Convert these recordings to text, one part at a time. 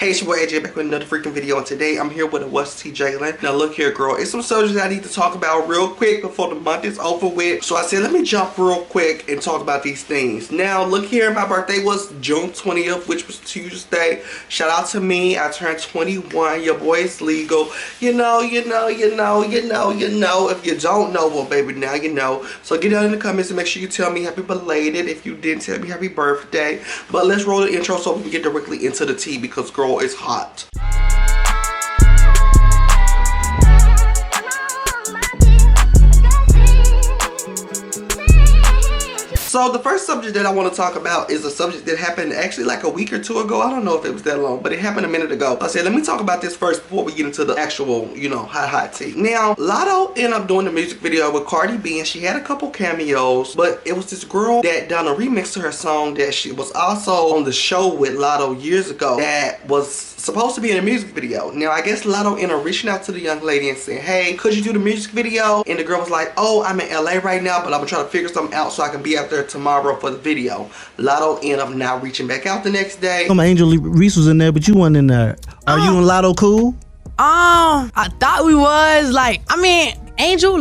Hey, it's your boy AJ back with another freaking video, and today I'm here with a What's T Jalen. Now look here, girl, it's some subjects I need to talk about real quick before the month is over with. So I said let me jump real quick and talk about these things. Now look here, my birthday was June 20th, which was Tuesday. Shout out to me, I turned 21. Your boy is legal. You know. If you don't know, well baby, now you know. So get down in the comments and make sure you tell me happy belated. If you didn't, tell me happy birthday. But let's roll the intro so we can get directly into the tea, because girl, it's hot. So the first subject that I want to talk about is a subject that happened actually like a week or two ago. I don't know if it was that long, but it happened a minute ago. I said, let me talk about this first before we get into the actual, hot tea. Now, Lotto ended up doing the music video with Cardi B, and she had a couple cameos, but it was this girl that done a remix to her song that she was also on the show with Lotto years ago that was supposed to be in a music video. Now, I guess Lotto ended up reaching out to the young lady and saying, hey, could you do the music video? And the girl was like, oh, I'm in LA right now, but I'm trying to figure something out so I can be out there tomorrow for the video. Lotto ended up now reaching back out the next day. Angel Reese was in there, but you weren't in there. Are you and Lotto cool? I thought we was. Angel,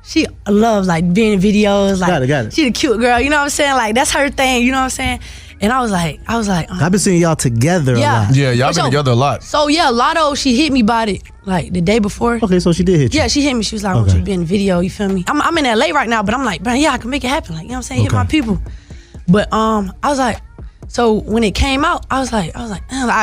she loves being in videos. Got it. She the cute girl, you know what I'm saying? That's her thing, you know what I'm saying? And I was like, I've been seeing y'all together a lot. Yeah, y'all been together a lot. So yeah, Lotto, she hit me about it the day before. Okay, so she did hit you. Yeah, she hit me. She was like, I want you to be in the video, you feel me? I'm in LA right now, but I'm like, bro, yeah, I can make it happen. You know what I'm saying? Hit my people. But I was like, so when it came out, I was like,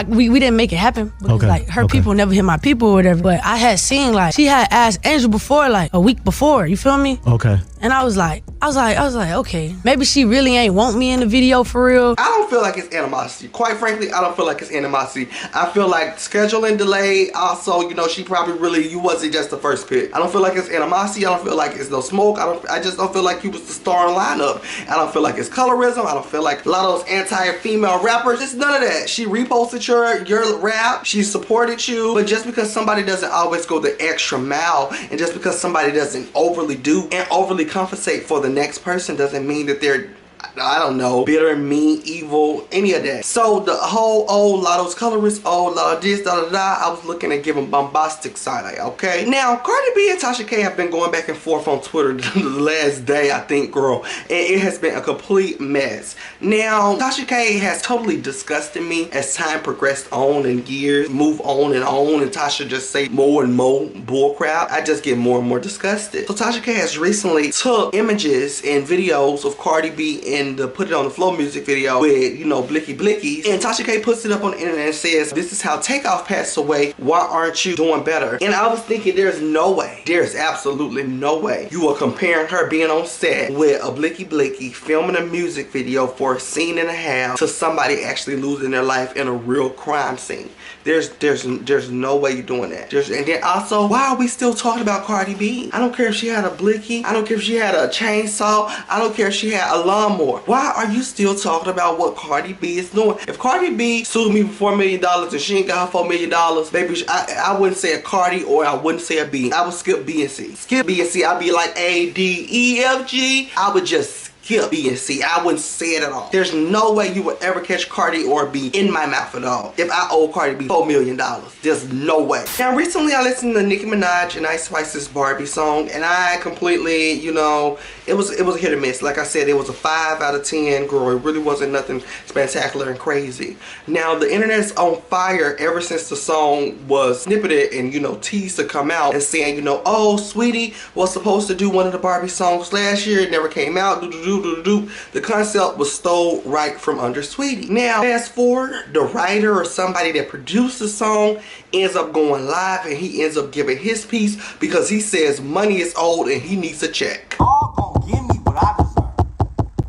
we didn't make it happen because her people never hit my people or whatever. But I had seen she had asked Angel before, a week before, you feel me? Okay. And I was like, okay, maybe she really ain't want me in the video for real. I don't feel like it's animosity. Quite frankly, I don't feel like it's animosity. I feel like scheduling delay. Also, she probably you wasn't just the first pick. I don't feel like it's animosity. I don't feel like it's no smoke. I just don't feel like you was the star in the lineup. I don't feel like it's colorism. I don't feel like a lot of those anti-female rappers. It's none of that. She reposted your rap. She supported you. But just because somebody doesn't always go the extra mile, and just because somebody doesn't overly do and overly compensate for the next person, doesn't mean that they're, I don't know, bitter, mean, evil, any of that. So the whole, Lotto's colorist, Lotto this, I was looking at giving bombastic side-eye, okay? Now, Cardi B and Tasha K have been going back and forth on Twitter the last day, I think, girl. And it has been a complete mess. Now, Tasha K has totally disgusted me as time progressed on and years move on, and Tasha just say more and more bullcrap. I just get more and more disgusted. So Tasha K has recently took images and videos of Cardi B and Put It On The Flow music video with, Blicky Blickies. And Tasha K puts it up on the internet and says, this is how Takeoff passed away. Why aren't you doing better? And I was thinking, there's no way. There's absolutely no way you are comparing her being on set with a Blicky Blicky filming a music video for a scene and a half to somebody actually losing their life in a real crime scene. There's no way you're doing that. And then also, why are we still talking about Cardi B? I don't care if she had a blicky. I don't care if she had a chainsaw. I don't care if she had a lawnmower. Why are you still talking about what Cardi B is doing? If Cardi B sued me for $4 million and she ain't got her $4 million, baby, I wouldn't say a Cardi or I wouldn't say a B. I would skip B and C. Skip B and C. I'd be like A, D, E, F, G. I would just skip B and C. I wouldn't say it at all. There's no way you would ever catch Cardi or B in my mouth at all if I owe Cardi B $4 million. There's no way. Now, recently I listened to Nicki Minaj and Ice Spice's Barbie song, and I completely, it was a hit or miss. Like I said, it was a 5 out of 10, girl. It really wasn't nothing spectacular and crazy. Now, the internet's on fire ever since the song was snippeted and, teased to come out and saying, oh, Sweetie was supposed to do one of the Barbie songs last year. It never came out. The concept was stole right from under Sweetie. Now, fast forward, the writer or somebody that produced the song ends up going live and he ends up giving his piece because he says money is old and he needs a check. Y'all gonna give me what I deserve.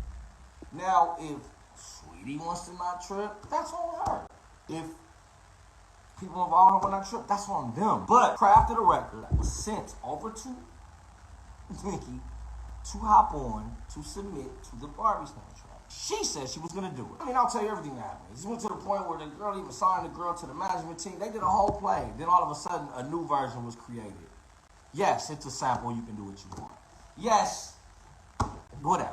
Now, if Sweetie wants to not trip, that's on her. If people involved with that trip, that's on them. But crafted a record that was sent over to Nicki to hop on to submit to the Barbie soundtrack. She said she was gonna do it. I'll tell you everything that happened. It went to the point where the girl even signed the girl to the management team. They did a whole play. Then all of a sudden, a new version was created. Yes, it's a sample. You can do what you want. Yes, whatever.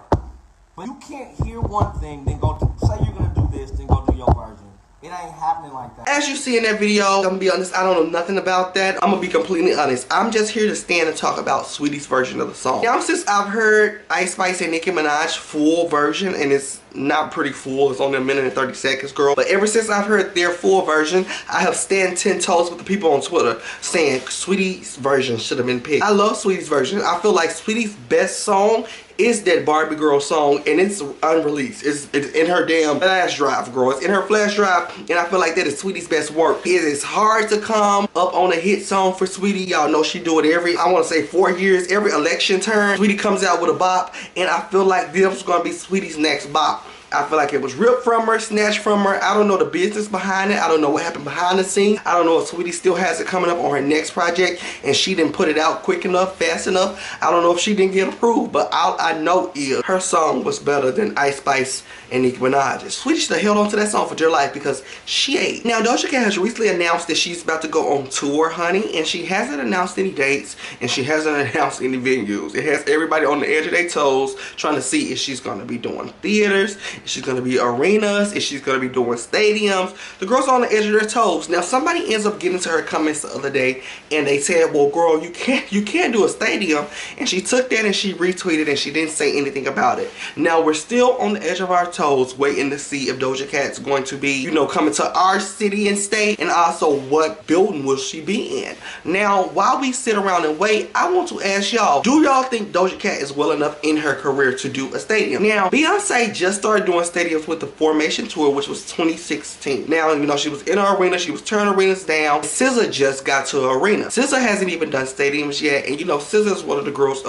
But you can't hear one thing, then go do, say you're gonna do this, then go do your version. It ain't happening like that. As you see in that video, I'm gonna be honest, I don't know nothing about that. I'm gonna be completely honest. I'm just here to stand and talk about Sweetie's version of the song. Now, since I've heard Ice Spice and Nicki Minaj full version, and it's not pretty full, it's only 1 minute and 30 seconds, girl. But ever since I've heard their full version, I have stand 10 toes with the people on Twitter saying Sweetie's version should have been picked. I love Sweetie's version. I feel like Sweetie's best song is that Barbie Girl song, and it's unreleased. It's in her damn flash drive, girl. It's in her flash drive, and I feel like that is Sweetie's best work. It is hard to come up on a hit song for Sweetie. Y'all know she do it every, I want to say 4 years, every election turn. Sweetie comes out with a bop, and I feel like this is going to be Sweetie's next bop. I feel like it was ripped from her, snatched from her. I don't know the business behind it. I don't know what happened behind the scenes. I don't know if Sweetie still has it coming up on her next project and she didn't put it out quick enough, fast enough. I don't know if she didn't get approved, but all I know is her song was better than Ice Spice and Nicki Minaj. Sweetie should have held on to that song for dear life because she ate. Now, Doja Cat has recently announced that she's about to go on tour, honey, and she hasn't announced any dates and she hasn't announced any venues. It has everybody on the edge of their toes trying to see if she's going to be doing theaters, if she's going to be arenas, if she's going to be doing stadiums. The girl's on the edge of their toes. Now, somebody ends up getting to her comments the other day and they said, well, girl, you can't do a stadium. And she took that and she retweeted and she didn't say anything about it. Now, we're still on the edge of our toes waiting to see if Doja Cat's going to be, you know, coming to our city and state, and also what building will she be in. Now, while we sit around and wait, I want to ask y'all, do y'all think Doja Cat is well enough in her career to do a stadium? Now, Beyonce just started doing stadiums with the Formation Tour, which was 2016. Now, you know, she was in her arena, she was turning arenas down. SZA just got to an arena. SZA hasn't even done stadiums yet, and you know, SZA is one of the girls,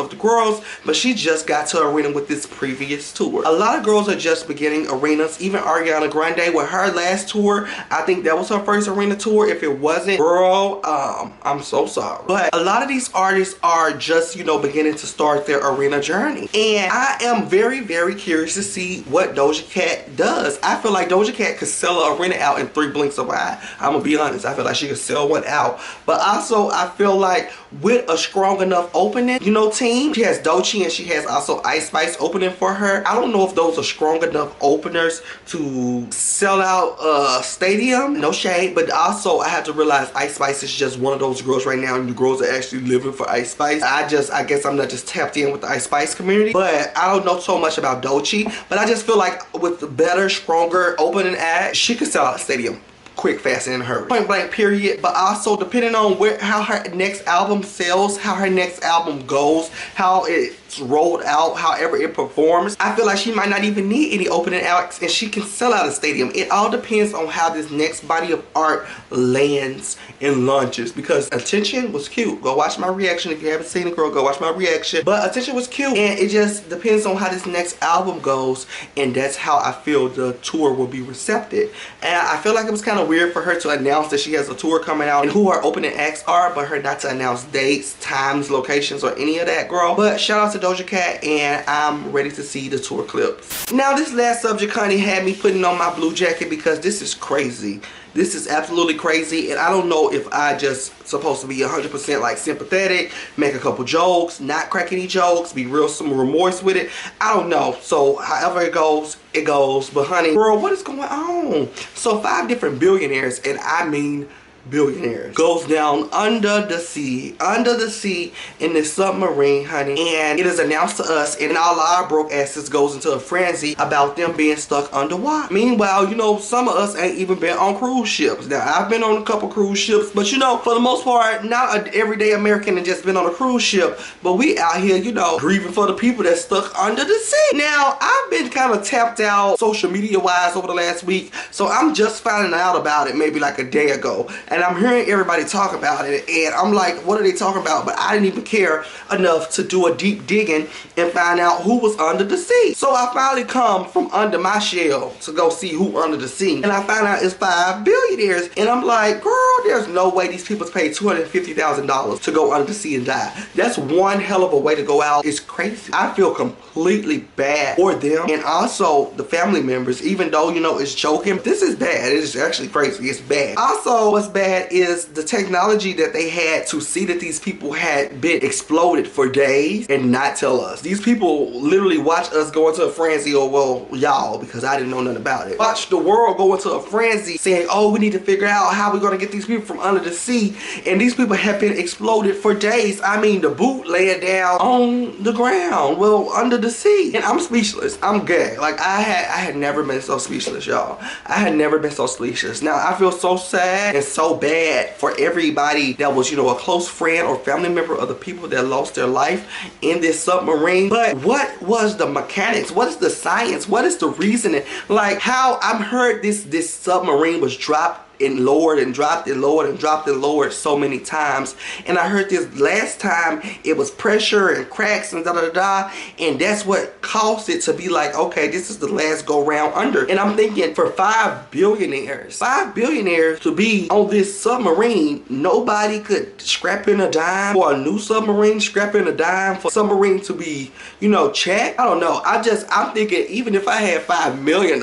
but she just got to an arena with this previous tour. A lot of girls are just beginning arenas. Even Ariana Grande with her last tour, I think that was her first arena tour. If it wasn't, girl, I'm so sorry. But a lot of these artists are just, you know, beginning to start their arena journey. And I am very, very curious to see what Doja Cat does. I feel like Doja Cat could sell an arena out in 3 blinks of an eye. I'm gonna be honest. I feel like she could sell one out. But also, I feel like with a strong enough opening, you know, team, she has Doechii and she has also Ice Spice opening for her. I don't know if those are strong enough openers to sell out a stadium. No shade, but also I have to realize Ice Spice is just one of those girls right now, and the girls are actually living for Ice Spice. I guess I'm not just tapped in with the Ice Spice community, but I don't know so much about Doechii. But I just feel like with the better, stronger opening act, she could sell out a stadium quick, fast, and in a hurry. Point blank, period. But also depending on how her next album sells, how her next album goes, how it's rolled out, however it performs, I feel like she might not even need any opening acts and she can sell out a stadium. It all depends on how this next body of art lands and launches, because Attention was cute. Go watch my reaction. If you haven't seen it, girl, go watch my reaction. But Attention was cute, and it just depends on how this next album goes, and that's how I feel the tour will be receptive. And I feel like it was kind of weird for her to announce that she has a tour coming out and who her opening acts are, but her not to announce dates, times, locations, or any of that, girl. But shout out to Doja Cat, and I'm ready to see the tour clips. Now, this last subject, honey, had me putting on my blue jacket because this is crazy. This is absolutely crazy, and I don't know if I just supposed to be 100% like sympathetic, make a couple jokes, not crack any jokes, be real some remorse with it. I don't know. So however it goes, it goes. But honey, girl, what is going on? So 5 different billionaires, and I mean billionaires, goes down under the sea in this submarine, honey, and it is announced to us, and all our broke asses goes into a frenzy about them being stuck underwater. Meanwhile, you know, some of us ain't even been on cruise ships. Now, I've been on a couple cruise ships, but you know, for the most part, not an everyday American and just been on a cruise ship, but we out here, you know, grieving for the people that's stuck under the sea. Now, I've been kind of tapped out social media wise over the last week, so I'm just finding out about it maybe like a day ago, and I'm hearing everybody talk about it, and I'm like, what are they talking about? But I didn't even care enough to do a deep digging and find out who was under the sea. So I finally come from under my shell to go see who under the sea, and I find out it's 5 billionaires, and I'm like, girl, there's no way these people paid $250,000 to go under the sea and die. That's one hell of a way to go out. It's crazy. I feel completely bad for them and also the family members, even though, you know, it's joking. This is bad. It is actually crazy. It's bad. Also, what's bad is the technology that they had to see that these people had been exploded for days and not tell us. These people literally watch us go into a frenzy, or well, y'all, because I didn't know nothing about it. Watch the world go into a frenzy saying, oh, we need to figure out how we're going to get these people from under the sea. And these people have been exploded for days. I mean, the boot laying down on the ground, well, under the sea. And I'm speechless. I'm gay. Like, I had never been so speechless, y'all. I had never been so speechless. Now, I feel so sad and so bad for everybody that was, you know, a close friend or family member of the people that lost their life in this submarine. But what was the mechanics? What is the science? What is the reasoning? Like, how I've heard this submarine was dropped and lowered and dropped and lowered and dropped and lowered so many times, and I heard this last time it was pressure and cracks and da-da-da-da, and that's what caused it to be like, okay, this is the last go round under. And I'm thinking, for 5 billionaires to be on this submarine, nobody could scrap in a dime for a new submarine, scrap in a dime for submarine to be, you know, checked. I don't know. I'm thinking, even if I had $5 million,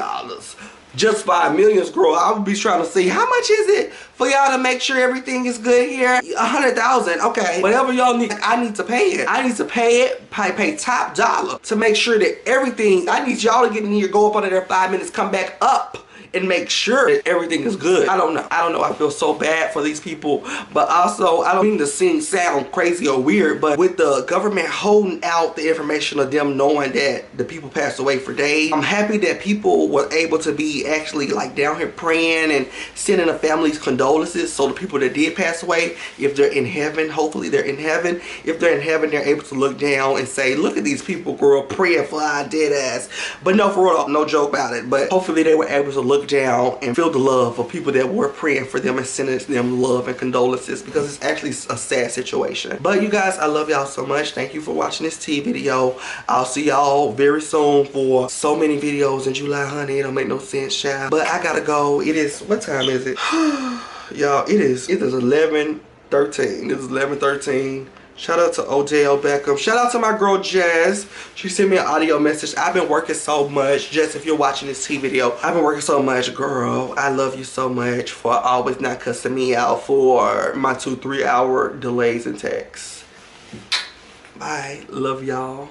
just 5 million, girl, I would be trying to see how much is it for y'all to make sure everything is good here. 100,000, okay. Whatever y'all need, I need to pay it. I need to pay it, pay top dollar to make sure that everything, I need y'all to get in here, go up under there 5 minutes, come back up and make sure that everything is good. I don't know. I feel so bad for these people, but also I don't mean to sound crazy or weird, but with the government holding out the information of them knowing that the people passed away for days, I'm happy that people were able to be actually like down here praying and sending the families condolences. So the people that did pass away, if they're in heaven, hopefully they're in heaven. If they're in heaven, they're able to look down and say, look at these people, girl, praying for our dead ass. But no, for real, no joke about it. But hopefully they were able to look down and feel the love of people that were praying for them and sending them love and condolences, because it's actually a sad situation. But you guys, I love y'all so much. Thank you for watching this tea video. I'll see y'all very soon for so many videos in July, honey. It don't make no sense, child. But I gotta go. It is, what time is it? Y'all, it is 11:13. This is 11:13. Shout out to Odell Beckham. Shout out to my girl Jazz. She sent me an audio message. I've been working so much. Jess, if you're watching this tea video, I've been working so much, girl. I love you so much for always not cussing me out for my 2-3 hour delays in texts. Bye. Love y'all.